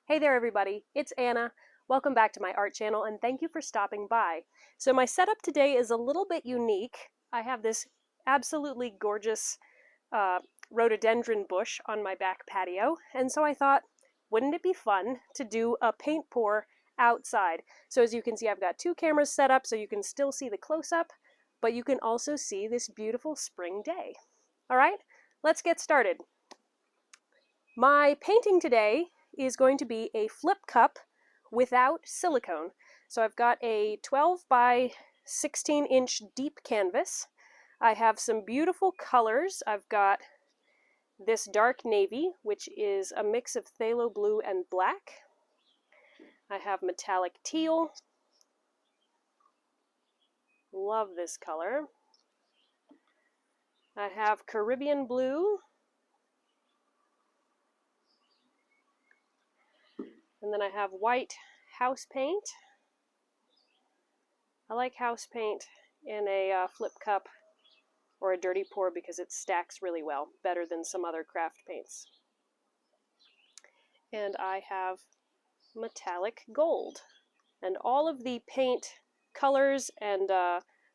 Hey there everybody, it's Anna. Welcome back to my art channel and thank you for stopping by. So my setup today is a little bit unique. I have this absolutely gorgeous rhododendron bush on my back patio, and so I thought, wouldn't it be fun to do a paint pour outside? So as you can see, I've got two cameras set up so you can still see the close-up, but you can also see this beautiful spring day. All right, let's get started. My painting today is going to be a flip cup without silicone. So I've got a 12 by 16 inch deep canvas. I have some beautiful colors. I've got this dark navy, which is a mix of phthalo blue and black. I have metallic teal. Love this color. I have Caribbean blue. And then I have white house paint. I like house paint in a flip cup or a dirty pour because it stacks really well, better than some other craft paints. And I have metallic gold. And all of the paint colors and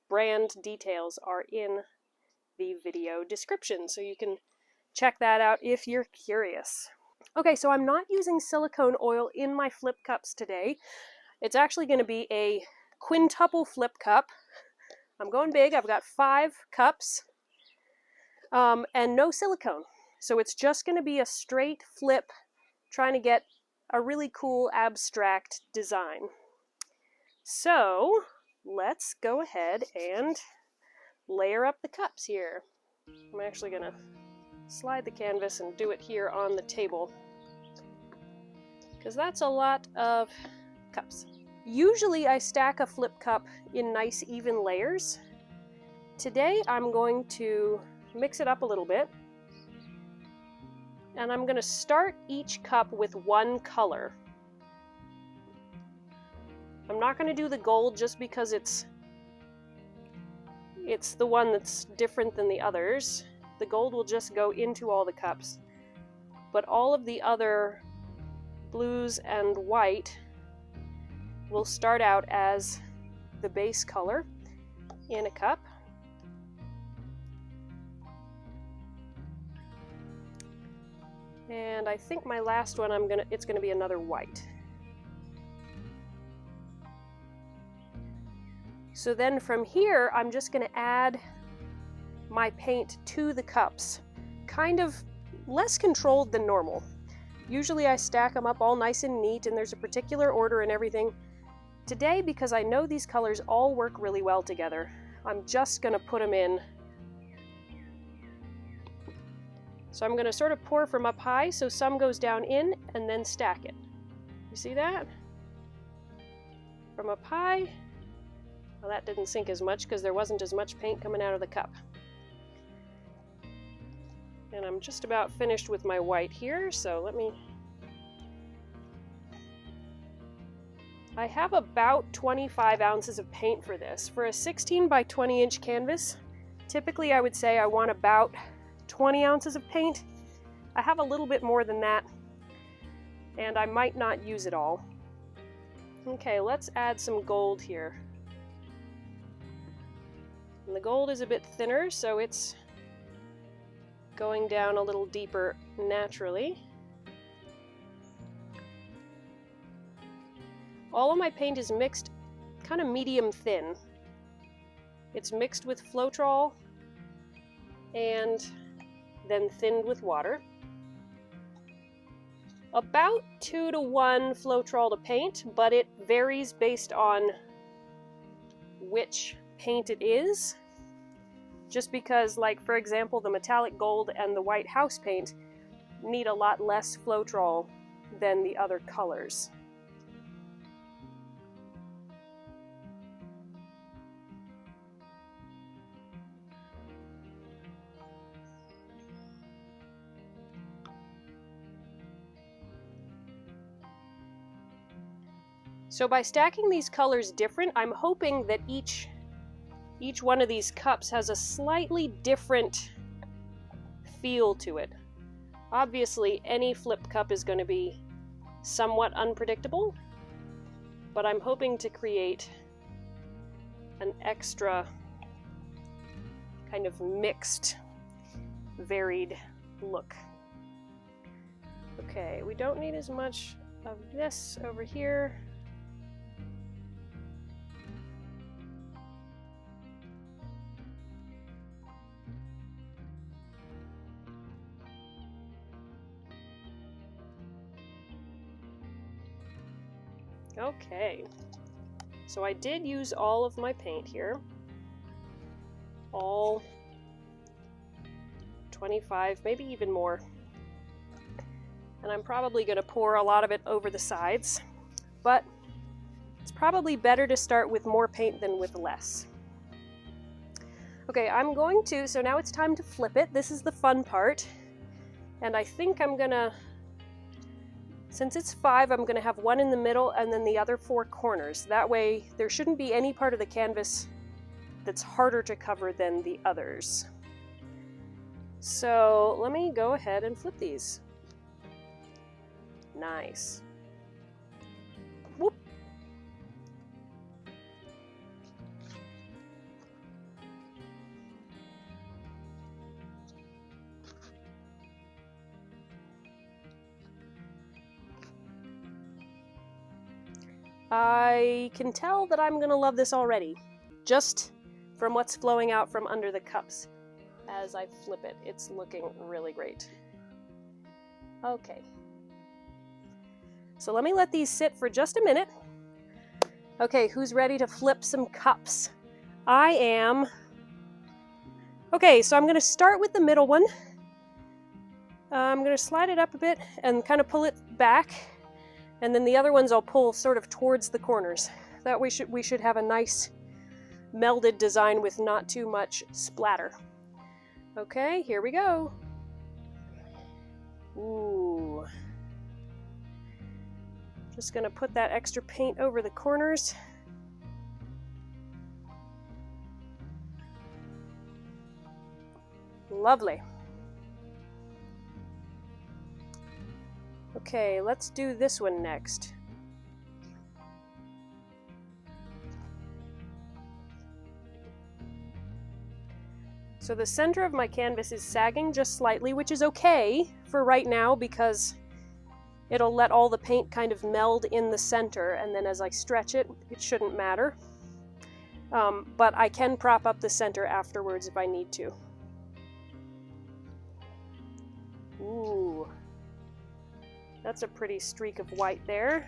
brand details are in the video description, so you can check that out if you're curious. Okay, so I'm not using silicone oil in my flip cups today. It's actually going to be a quintuple flip cup. I'm going big. I've got 5 cups and no silicone. So it's just going to be a straight flip, trying to get a really cool abstract design. So let's go ahead and layer up the cups here. I'm actually going to slide the canvas and do it here on the table, because that's a lot of cups. Usually I stack a flip cup in nice even layers. Today I'm going to mix it up a little bit, and I'm going to start each cup with one color. I'm not going to do the gold just because it's the one that's different than the others. The gold will just go into all the cups, but all of the other blues and white will start out as the base color in a cup. And I think my last one it's gonna be another white. So then from here I'm just gonna add my paint to the cups, kind of less controlled than normal. Usually I stack them up all nice and neat and there's a particular order and everything. Today, because I know these colors all work really well together, I'm just going to put them in. So I'm going to sort of pour from up high, so some goes down in and then stack it. You see that? From up high. Well, that didn't sink as much because there wasn't as much paint coming out of the cup. And I'm just about finished with my white here, so I have about 25 ounces of paint for this. For a 16 by 20 inch canvas, typically I would say I want about 20 ounces of paint. I have a little bit more than that, and I might not use it all. Okay, let's add some gold here. And the gold is a bit thinner, so it's going down a little deeper naturally. All of my paint is mixed kind of medium thin. It's mixed with floetrol and then thinned with water. About 2 to 1 floetrol to paint, but it varies based on which paint it is. Just because, like, for example, the metallic gold and the white house paint need a lot less floetrol than the other colors. So by stacking these colors different, I'm hoping that each one of these cups has a slightly different feel to it. Obviously, any flip cup is going to be somewhat unpredictable, but I'm hoping to create an extra kind of mixed, varied look. Okay, we don't need as much of this over here. Okay, so I did use all of my paint here, all 25, maybe even more, and I'm probably going to pour a lot of it over the sides, but it's probably better to start with more paint than with less. Okay, I'm going to, so now it's time to flip it. This is the fun part, and I think I'm gonna, since it's 5, I'm gonna have one in the middle and then the other 4 corners. That way there shouldn't be any part of the canvas that's harder to cover than the others. So let me go ahead and flip these. Nice. Whoop. I can tell that I'm gonna love this already, just from what's flowing out from under the cups. As I flip it, it's looking really great. Okay. So let me let these sit for just a minute. Okay, who's ready to flip some cups? I am. Okay, so I'm gonna start with the middle one. I'm gonna slide it up a bit and kind of pull it back. And then the other ones I'll pull sort of towards the corners. That way we should have a nice melded design with not too much splatter. Okay, here we go. Ooh. Just gonna put that extra paint over the corners. Lovely. Okay, let's do this one next. So the center of my canvas is sagging just slightly, which is okay for right now because it'll let all the paint kind of meld in the center, and then as I stretch it, it shouldn't matter. But I can prop up the center afterwards if I need to. Ooh. That's a pretty streak of white there.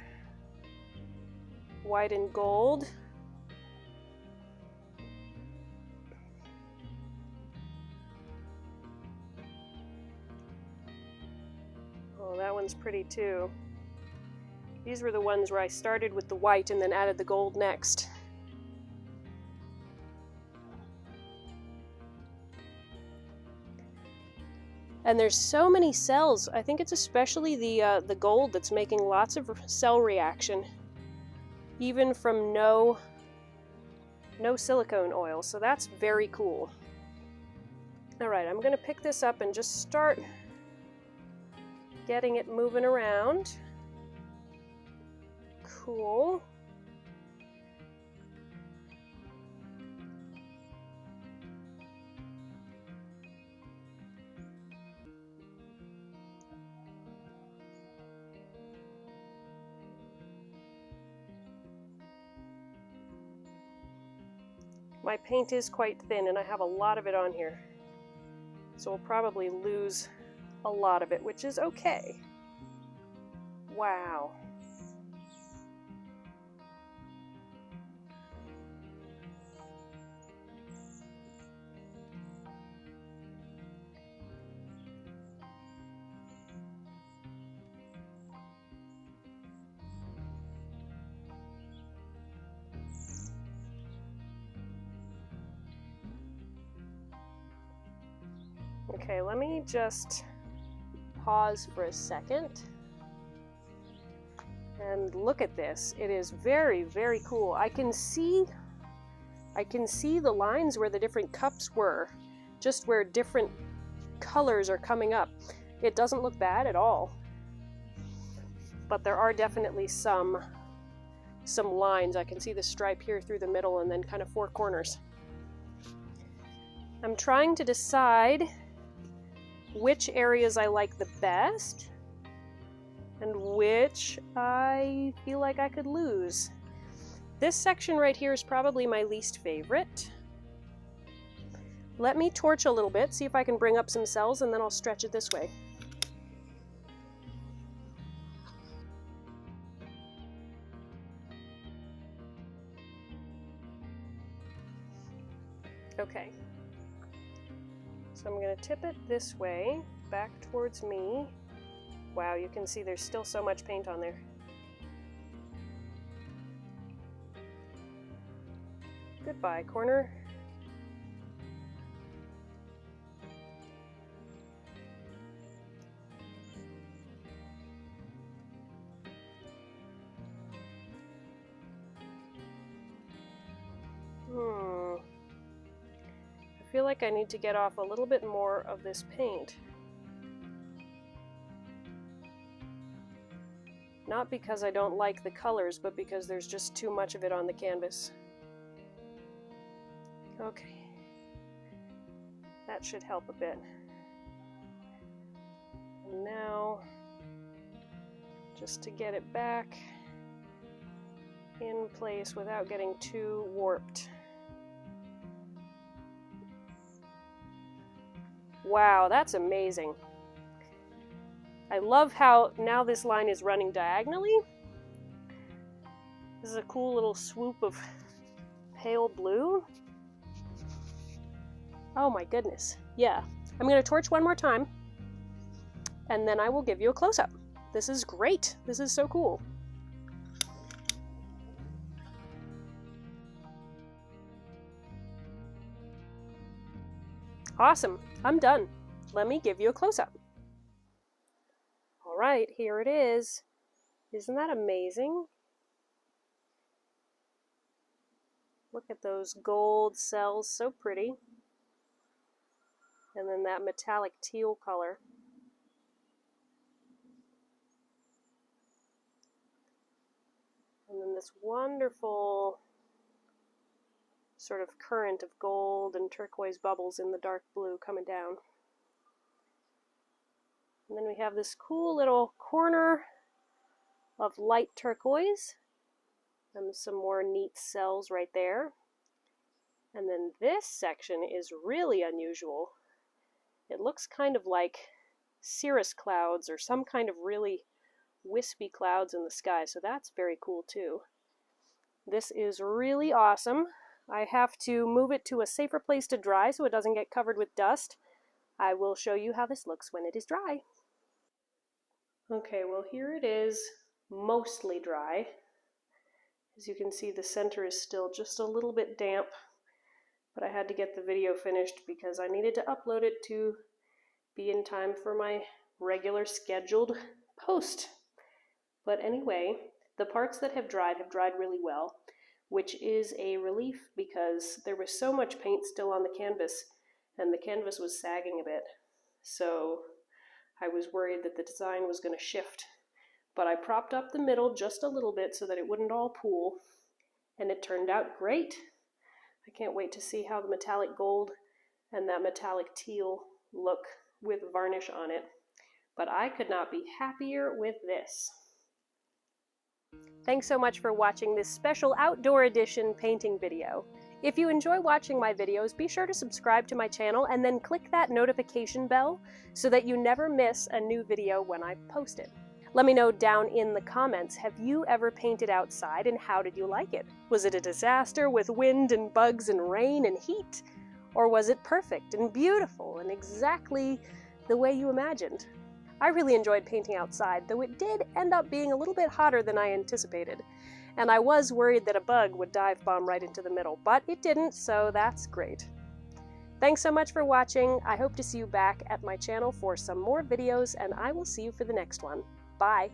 White and gold. Oh, that one's pretty too. These were the ones where I started with the white and then added the gold next. And there's so many cells. I think it's especially the gold that's making lots of cell reaction, even from no silicone oil. So that's very cool. All right, I'm gonna pick this up and just start getting it moving around. Cool. My paint is quite thin and I have a lot of it on here, so we'll probably lose a lot of it, which is okay. Wow. Okay, let me just pause for a second and look at this. It is very, very cool. I can see the lines where the different cups were, just where different colors are coming up. It doesn't look bad at all. but there are definitely some lines. I can see the stripe here through the middle and then kind of 4 corners. I'm trying to decide which areas I like the best and which I feel like I could lose. This section right here is probably my least favorite. Let me torch a little bit, see if I can bring up some cells, and then I'll stretch it this way. Okay, so I'm going to tip it this way, back towards me. Wow, you can see there's still so much paint on there. Goodbye, corner. I feel like I need to get off a little bit more of this paint. Not because I don't like the colors, but because there's just too much of it on the canvas. Okay, that should help a bit. And now, just to get it back in place without getting too warped. Wow, that's amazing. I love how now this line is running diagonally. This is a cool little swoop of pale blue. Oh my goodness. Yeah, I'm going to torch one more time and then I will give you a close-up. This is great. This is so cool. Awesome. I'm done. Let me give you a close-up. All right, here it is. Isn't that amazing? Look at those gold cells, so pretty. And then that metallic teal color. And then this wonderful sort of current of gold and turquoise bubbles in the dark blue coming down. And then we have this cool little corner of light turquoise and some more neat cells right there. And then this section is really unusual. It looks kind of like cirrus clouds or some kind of really wispy clouds in the sky, so that's very cool too. This is really awesome. I have to move it to a safer place to dry so it doesn't get covered with dust. I will show you how this looks when it is dry. Okay, well here it is, mostly dry. As you can see, the center is still just a little bit damp, but I had to get the video finished because I needed to upload it to be in time for my regular scheduled post. But anyway, the parts that have dried really well, which is a relief because there was so much paint still on the canvas and the canvas was sagging a bit. So I was worried that the design was going to shift. But I propped up the middle just a little bit so that it wouldn't all pool, and it turned out great. I can't wait to see how the metallic gold and that metallic teal look with varnish on it. But I could not be happier with this. Thanks so much for watching this special outdoor edition painting video. If you enjoy watching my videos, be sure to subscribe to my channel and then click that notification bell so that you never miss a new video when I post it. Let me know down in the comments, have you ever painted outside and how did you like it? Was it a disaster with wind and bugs and rain and heat? Or was it perfect and beautiful and exactly the way you imagined? I really enjoyed painting outside, though it did end up being a little bit hotter than I anticipated. And I was worried that a bug would dive bomb right into the middle, but it didn't, so that's great. Thanks so much for watching. I hope to see you back at my channel for some more videos, and I will see you for the next one. Bye!